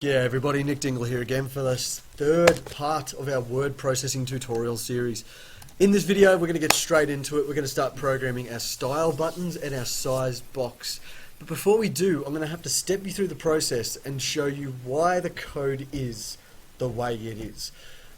Yeah, everybody, Nick Dingle here again for this third part of our word processing tutorial series. In this video, we're going to get straight into it. We're going to start programming our style buttons and our size box. But before we do, I'm going to have to step you through the process and show you why the code is the way it is.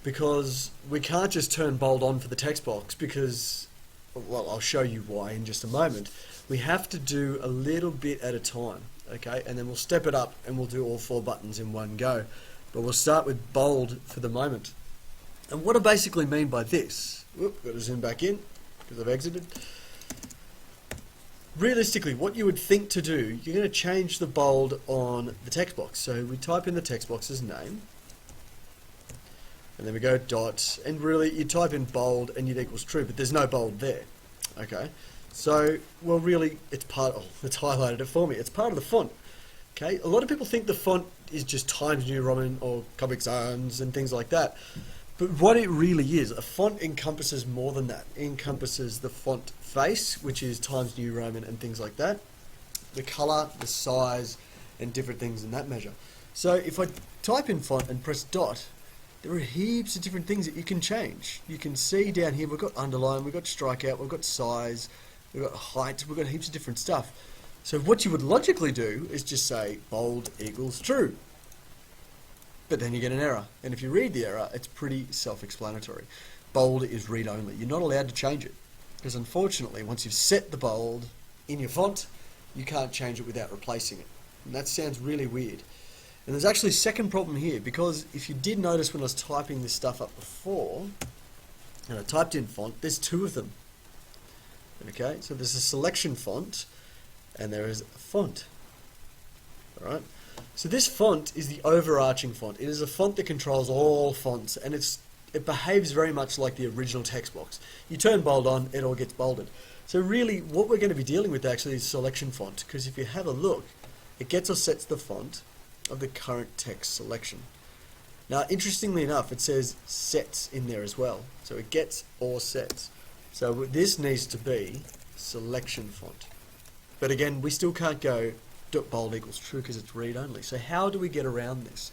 Because we can't just turn bold on for the text box because, well, I'll show you why in just a moment. We have to do a little bit at a time. Okay, and then we'll step it up and we'll do all four buttons in one go. But we'll start with bold for the moment. And what I basically mean by this, got to zoom back in because I've exited. Realistically, what you would think to do, you're going to change the bold on the text box. So we type in the text box's name, and then we go dot, and really you type in bold and it equals true, but there's no bold there. Okay. So, well, really, it's highlighted it for me. It's part of the font. Okay, a lot of people think the font is just Times New Roman or Comic Sans and things like that. But what it really is, a font encompasses more than that. It encompasses the font face, which is Times New Roman and things like that, the color, the size, and different things in that measure. So if I type in font and press dot, there are heaps of different things that you can change. You can see down here, we've got underline, we've got strikeout, we've got size, we've got height, we've got heaps of different stuff. So what you would logically do is just say bold equals true. But then you get an error. And if you read the error, it's pretty self-explanatory. Bold is read only. You're not allowed to change it. Because unfortunately, once you've set the bold in your font, you can't change it without replacing it. And that sounds really weird. And there's actually a second problem here, because if you did notice when I was typing this stuff up before, and I typed in font, there's two of them. Okay, so there's a selection font and there is a font. Alright, so this font is the overarching font. It is a font that controls all fonts, and it behaves very much like the original text box. You turn bold on, it all gets bolded. So really what we're going to be dealing with actually is selection font, because if you have a look, it gets or sets the font of the current text selection. Now interestingly enough, it says sets in there as well, so it gets or sets. So this needs to be selection font. But again, we still can't go bold equals true because it's read only. So how do we get around this?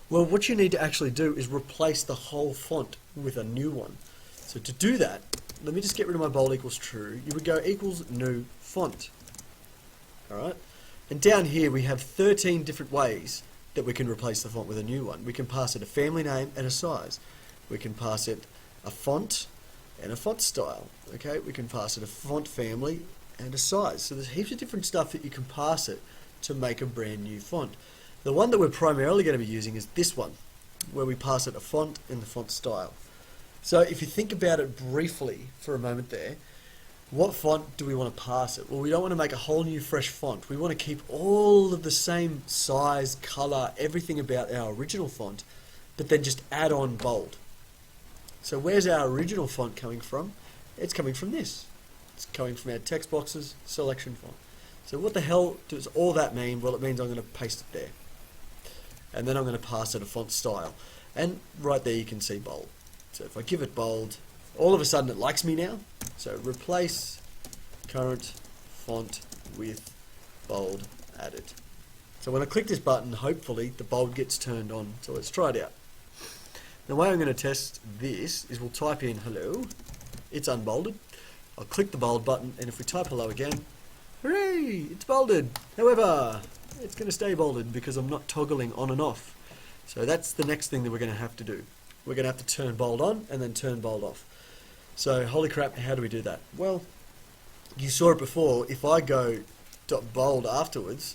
Well, what you need to actually do is replace the whole font with a new one. So to do that, let me just get rid of my bold equals true. You would go equals new font. Alright? And down here we have 13 different ways that we can replace the font with a new one. We can pass it a family name and a size. We can pass it a font and a font style. Okay, we can pass it a font family and a size. So there's heaps of different stuff that you can pass it to make a brand new font. The one that we're primarily going to be using is this one, where we pass it a font and the font style. So if you think about it briefly for a moment there, what font do we want to pass it? Well, we don't want to make a whole new fresh font. We want to keep all of the same size, color, everything about our original font, but then just add on bold. So where's our original font coming from? It's coming from this. It's coming from our text box's selection font. So what the hell does all that mean? Well, it means I'm going to paste it there. And then I'm going to pass it a font style. And right there you can see bold. So if I give it bold, all of a sudden it likes me now. So replace current font with bold added. So when I click this button, hopefully the bold gets turned on. So let's try it out. The way I'm going to test this is we'll type in hello, it's unbolded. I'll click the bold button, and if we type hello again, hooray, it's bolded. However, it's going to stay bolded because I'm not toggling on and off. So that's the next thing that we're going to have to do. We're going to have to turn bold on and then turn bold off. So holy crap, how do we do that? Well, you saw it before. If I go .bold afterwards,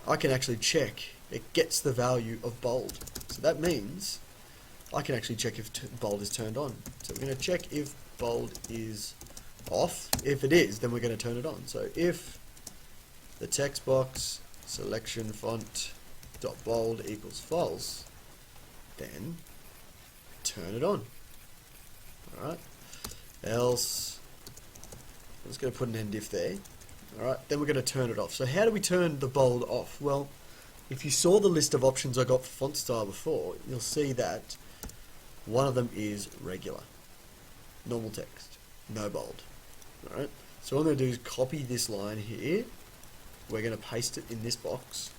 I can actually check it gets the value of bold. So that means I can actually check if bold is turned on. So we're going to check if bold is off. If it is, then we're going to turn it on. So if the text box selection font .bold equals false, then turn it on. Alright. Else, I'm just going to put an end if there. Alright, then we're going to turn it off. So how do we turn the bold off? Well, if you saw the list of options I got for font style before, you'll see that one of them is regular, normal text, no bold. Alright, so what I'm going to do is copy this line here. We're going to paste it in this box.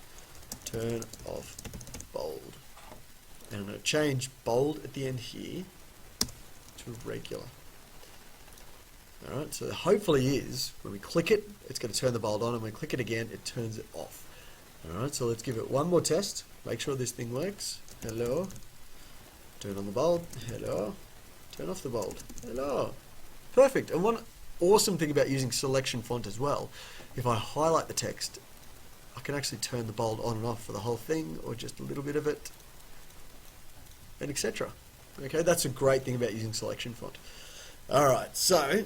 Turn off bold. And I'm going to change bold at the end here to regular. Alright, so hopefully is, when we click it, it's going to turn the bold on, and when we click it again, it turns it off. Alright, so let's give it one more test. Make sure this thing works. Hello. Turn on the bold. Hello. Turn off the bold. Hello. Perfect. And one awesome thing about using selection font as well, if I highlight the text, I can actually turn the bold on and off for the whole thing, or just a little bit of it, and etc. Okay, that's a great thing about using selection font. Alright, so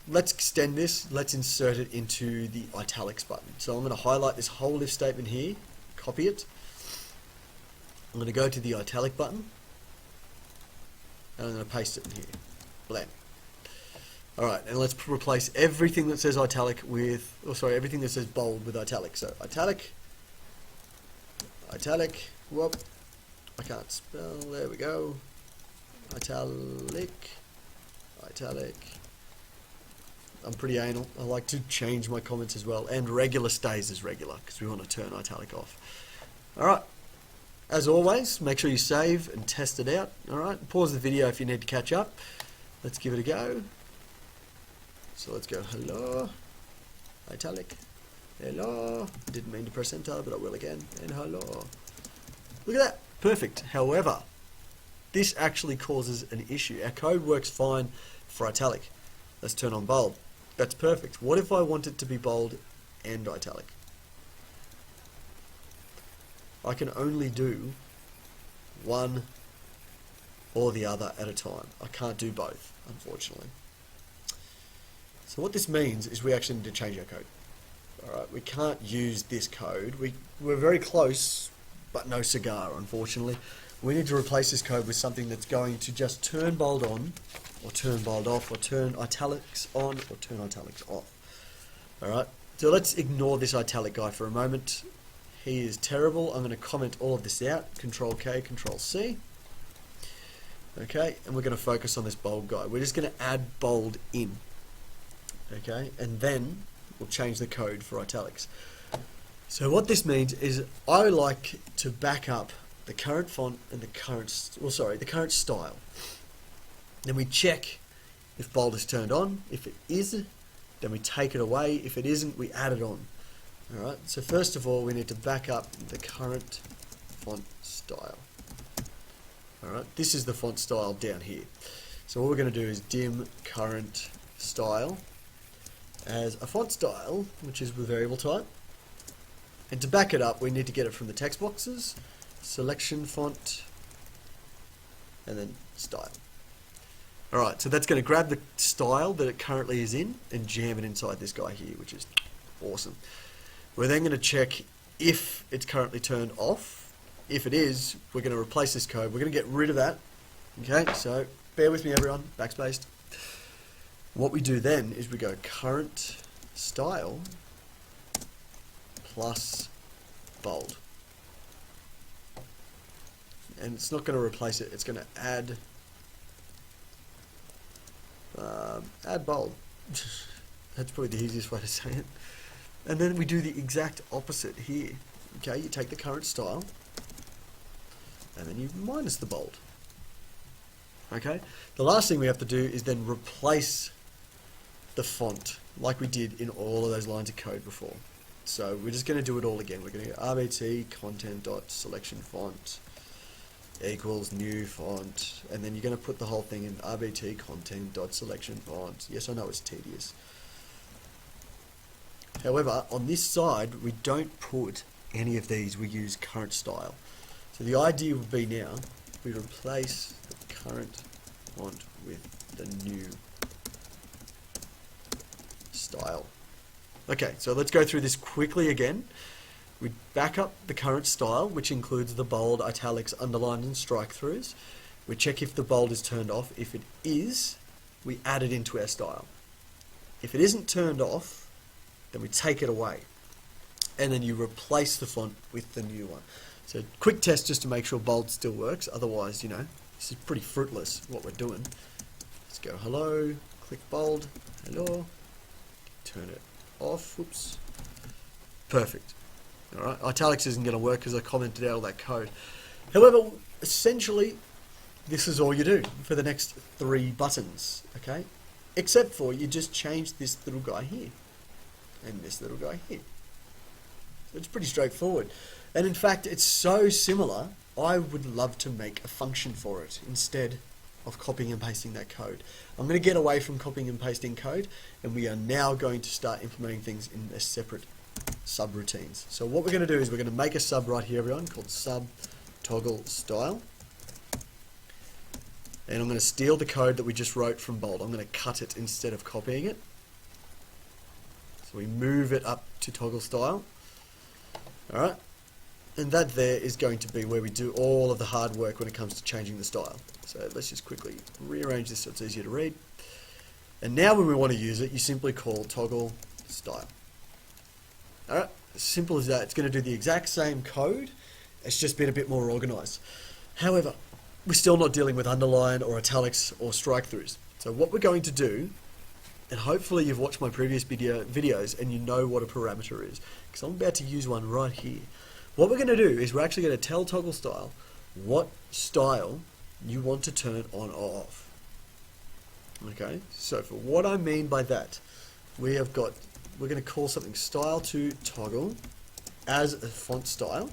let's extend this. Let's insert it into the italics button. So I'm going to highlight this whole if statement here, copy it. I'm going to go to the italic button, and I'm going to paste it in here. Blam. Alright, and let's replace everything that says italic with, everything that says bold with italic. So italic, whoop, I can't spell, there we go, italic. I'm pretty anal. I like to change my comments as well, and regular stays as regular because we want to turn italic off. Alright, as always, make sure you save and test it out. Alright, pause the video if you need to catch up. Let's give it a go. So let's go hello, italic, hello. Didn't mean to press enter, but I will again, and hello. Look at that, perfect. However, this actually causes an issue. Our code works fine for italic. Let's turn on bold. That's perfect. What if I want it to be bold and italic? I can only do one or the other at a time. I can't do both, unfortunately. So what this means is we actually need to change our code. Alright, we can't use this code. We're very close, but no cigar, unfortunately. We need to replace this code with something that's going to just turn bold on, or turn bold off, or turn italics on, or turn italics off. Alright, so let's ignore this italic guy for a moment. He is terrible. I'm going to comment all of this out. Control K, Control C. Okay, and we're going to focus on this bold guy. We're just going to add bold in. Okay, and then we'll change the code for italics. So what this means is I like to back up the current font and the current style. Then we check if bold is turned on. If it is, then we take it away. If it isn't, we add it on. Alright, so first of all, we need to back up the current font style. Alright, this is the font style down here. So what we're going to do is dim current style as a font style, which is with variable type. And to back it up, we need to get it from the text boxes, selection font, and then style. Alright, so that's going to grab the style that it currently is in and jam it inside this guy here, which is awesome. We're then going to check if it's currently turned off. If it is, we're going to replace this code. We're going to get rid of that. Okay, so bear with me everyone, backspaced. What we do then is we go current style plus bold. And it's not going to replace it, it's going to add bold. That's probably the easiest way to say it. And then we do the exact opposite here. Okay, you take the current style and then you minus the bold. Okay, the last thing we have to do is then replace the font like we did in all of those lines of code before. So we're just going to do it all again. We're going to go rbt content.selection font equals new font, and then you're going to put the whole thing in rbt content.selection font. Yes, I know it's tedious. However, on this side, we don't put any of these. We use current style. So the idea would be now we replace the current font with the new style. Okay, so let's go through this quickly again. We back up the current style, which includes the bold, italics, underlined, and strike-throughs. We check if the bold is turned off. If it is, we add it into our style. If it isn't turned off, then we take it away. And then you replace the font with the new one. So quick test just to make sure bold still works. Otherwise, you know, this is pretty fruitless what we're doing. Let's go hello, click bold, hello, turn it off, whoops. Perfect. Alright, italics isn't going to work because I commented out all that code. However, essentially, this is all you do for the next 3 buttons, okay? Except for you just change this little guy here and this little guy here. So it's pretty straightforward. And in fact, it's so similar, I would love to make a function for it instead of copying and pasting that code. I'm going to get away from copying and pasting code, and we are now going to start implementing things in a separate subroutines. So what we're going to do is we're going to make a sub right here, everyone, called sub toggle style. And I'm going to steal the code that we just wrote from bold. I'm going to cut it instead of copying it. So we move it up to toggle style. Alright. And that there is going to be where we do all of the hard work when it comes to changing the style. So let's just quickly rearrange this so it's easier to read. And now when we want to use it, you simply call toggle style. Alright, as simple as that. It's going to do the exact same code. It's just been a bit more organized. However, we're still not dealing with underline or italics or strike throughs. So what we're going to do, and hopefully you've watched my previous videos and you know what a parameter is, because I'm about to use one right here. What we're going to do is we're actually going to tell toggle style what style you want to turn on or off. Okay, so for what I mean by that, we're going to call something style to toggle as a font style.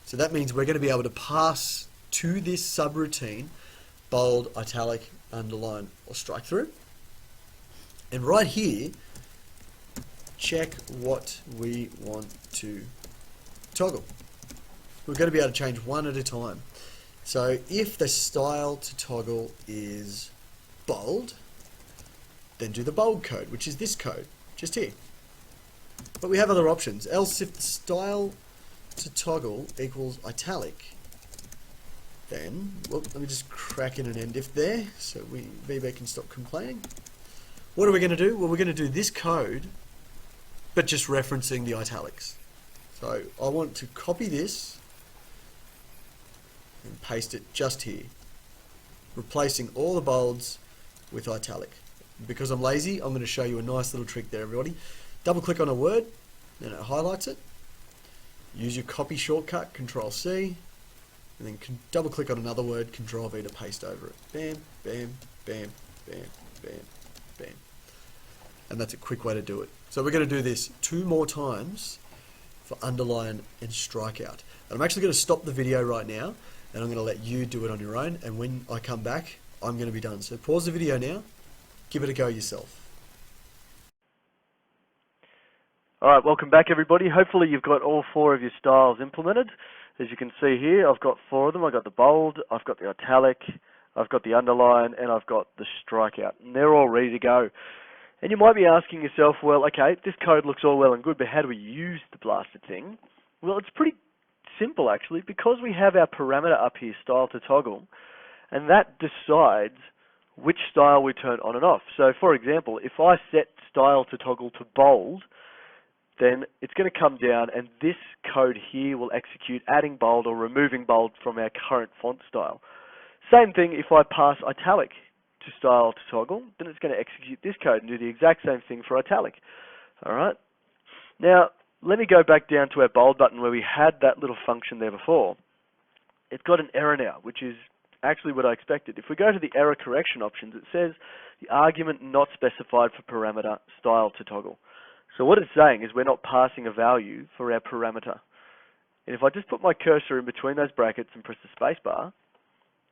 So that means we're going to be able to pass to this subroutine bold, italic, underline, or strike through. And right here, check what we want to toggle. We're going to be able to change one at a time. So if the style to toggle is bold, then do the bold code, which is this code, just here. But we have other options. Else if the style to toggle equals italic, then, well, let me just crack in an end if there, so VB can stop complaining. What are we going to do? Well, we're going to do this code, but just referencing the italics. So I want to copy this and paste it just here, replacing all the bolds with italic. Because I'm lazy, I'm going to show you a nice little trick there, everybody. Double click on a word, and it highlights it. Use your copy shortcut, Control C, and then double click on another word, Control V to paste over it. Bam, bam, bam, bam, bam, bam. And that's a quick way to do it. So we're going to do this 2 more times for underline and strikeout. And I'm actually going to stop the video right now, and I'm going to let you do it on your own, and when I come back, I'm going to be done. So pause the video now, give it a go yourself. Alright, welcome back everybody. Hopefully you've got all 4 of your styles implemented. As you can see here, I've got 4 of them. I've got the bold, I've got the italic, I've got the underline, and I've got the strikeout. And they're all ready to go. And you might be asking yourself, well, okay, this code looks all well and good, but how do we use the blasted thing? Well, it's pretty simple actually, because we have our parameter up here, style to toggle, and that decides which style we turn on and off. So for example, if I set style to toggle to bold, then it's going to come down and this code here will execute adding bold or removing bold from our current font style. Same thing if I pass italic to style to toggle, then it's going to execute this code and do the exact same thing for italic. Alright, now let me go back down to our bold button where we had that little function there before. It's got an error now, which is actually what I expected. If we go to the error correction options, it says the argument not specified for parameter style to toggle. So what it's saying is we're not passing a value for our parameter. And if I just put my cursor in between those brackets and press the space bar,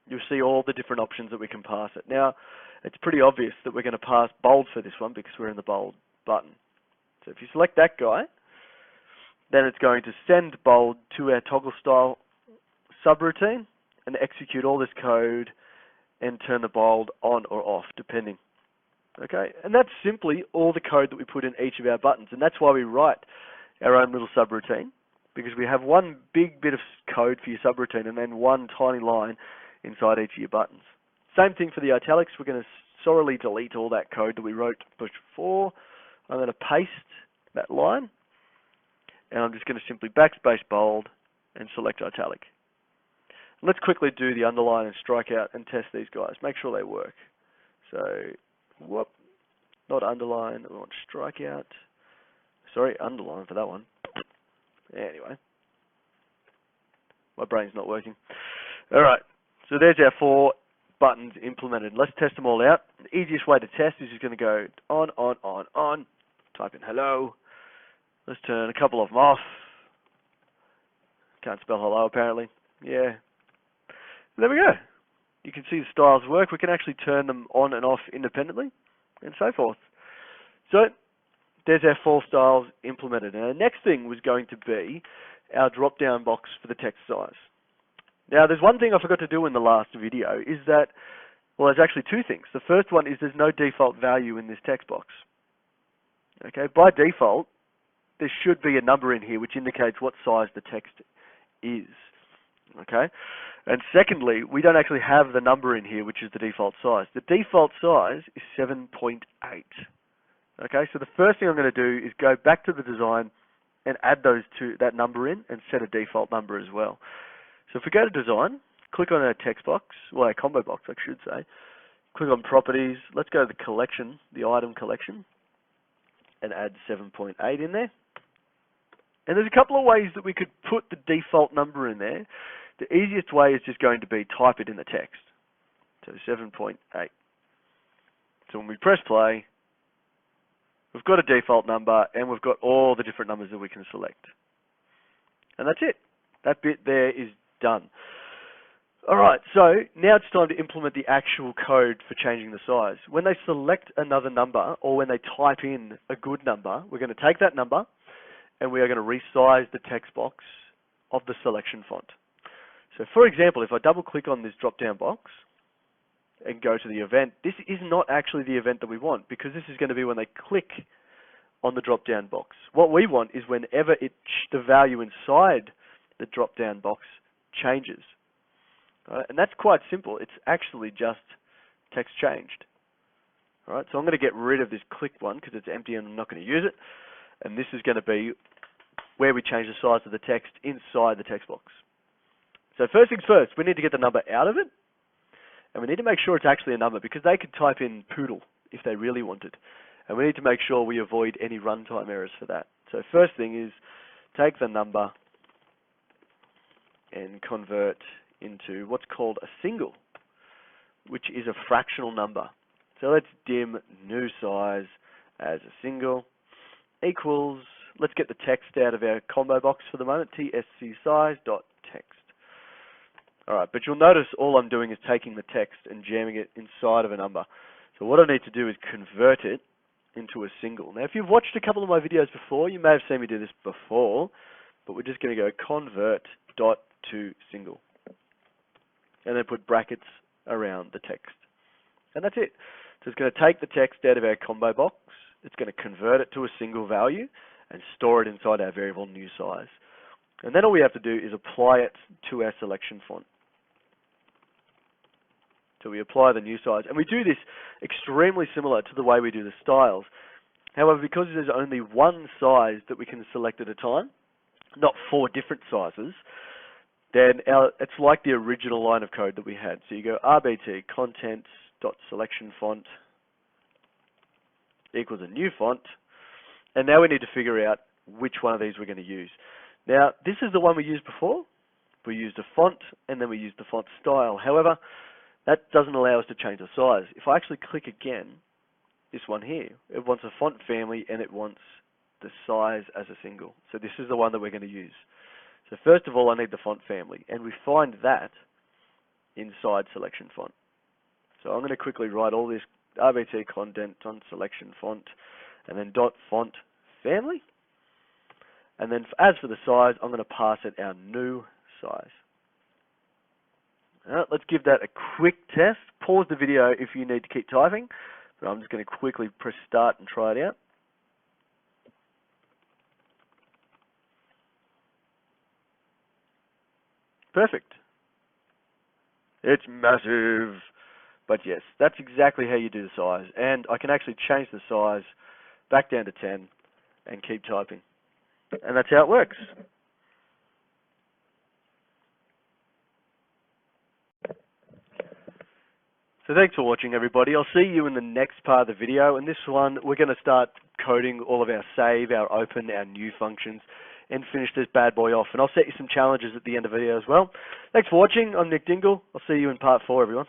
you'll see all the different options that we can pass it. Now, it's pretty obvious that we're going to pass bold for this one because we're in the bold button. So if you select that guy, then it's going to send bold to our toggle style subroutine and execute all this code and turn the bold on or off, depending. Okay, and that's simply all the code that we put in each of our buttons, and that's why we write our own little subroutine, because we have one big bit of code for your subroutine and then one tiny line inside each of your buttons. Same thing for the italics. We're going to sorely delete all that code that we wrote before. I'm going to paste that line, and I'm just going to simply backspace bold and select italic. And let's quickly do the underline and strikeout and test these guys. Make sure they work. So, whoop, not underline, we want strikeout. Sorry, underline for that one. Anyway. My brain's not working. Alright, so there's our 4 buttons implemented. Let's test them all out. The easiest way to test is just going to go on, type in hello. Let's turn a couple of them off. Can't spell hello apparently. Yeah. There we go. You can see the styles work. We can actually turn them on and off independently and so forth. So there's our 4 styles implemented. And the next thing was going to be our drop-down box for the text size. Now, there's one thing I forgot to do in the last video is that, well, there's actually 2 things. The first one is there's no default value in this text box. Okay, by default, there should be a number in here which indicates what size the text is. Okay, and secondly, we don't actually have the number in here which is the default size. The default size is 7.8. Okay, so the first thing I'm going to do is go back to the design and add that number in and set a default number as well. So if we go to design, click on our text box, well, our combo box I should say, click on properties, let's go to the collection, the item collection, and add 7.8 in there. And there's a couple of ways that we could put the default number in there. The easiest way is just going to be type it in the text. So 7.8. So when we press play, we've got a default number and we've got all the different numbers that we can select. And that's it. That bit there is done. Alright, so now it's time to implement the actual code for changing the size. When they select another number or when they type in a good number, we're going to take that number and we are going to resize the text box of the selection font. So for example, if I double click on this drop down box and go to the event, this is not actually the event that we want because this is going to be when they click on the drop down box. What we want is whenever the value inside the drop down box changes. Right? And that's quite simple. It's actually just text changed. Alright, so I'm going to get rid of this click one because it's empty and I'm not going to use it. And this is going to be where we change the size of the text inside the text box. So first things first, we need to get the number out of it. And we need to make sure it's actually a number because they could type in poodle if they really wanted. And we need to make sure we avoid any runtime errors for that. So first thing is take the number and convert into what's called a single, which is a fractional number. So let's dim new size as a single equals, let's get the text out of our combo box for the moment, tsc size.text. Alright, but you'll notice all I'm doing is taking the text and jamming it inside of a number. So what I need to do is convert it into a single. Now if you've watched a couple of my videos before, you may have seen me do this before, but we're just going to go convert dot to single. And then put brackets around the text. And that's it. So it's going to take the text out of our combo box, it's going to convert it to a single value, and store it inside our variable new size. And then all we have to do is apply it to our selection font. So we apply the new size. And we do this extremely similar to the way we do the styles. However, because there's only one size that we can select at a time, not 4 different sizes, then it's like the original line of code that we had. So you go rbt contents.selection font equals a new font. And now we need to figure out which one of these we're going to use. Now, this is the one we used before. We used a font, and then we used the font style. However, that doesn't allow us to change the size. If I actually click again, this one here, it wants a font family, and it wants the size as a single. So this is the one that we're going to use. So first of all, I need the font family, and we find that inside selection font. So I'm going to quickly write all this rbt content on selection font, and then dot font family. And then as for the size, I'm going to pass it our new size. Alright, let's give that a quick test. Pause the video if you need to keep typing, but I'm just going to quickly press start and try it out. Perfect. It's massive. But yes, that's exactly how you do the size. And I can actually change the size back down to 10 and keep typing. And that's how it works. So thanks for watching, everybody. I'll see you in the next part of the video. In this one, we're going to start coding all of our save, our open, our new functions. and finish this bad boy off. And I'll set you some challenges at the end of the video as well. Thanks for watching. I'm Nick Dingle. I'll see you in part 4, everyone.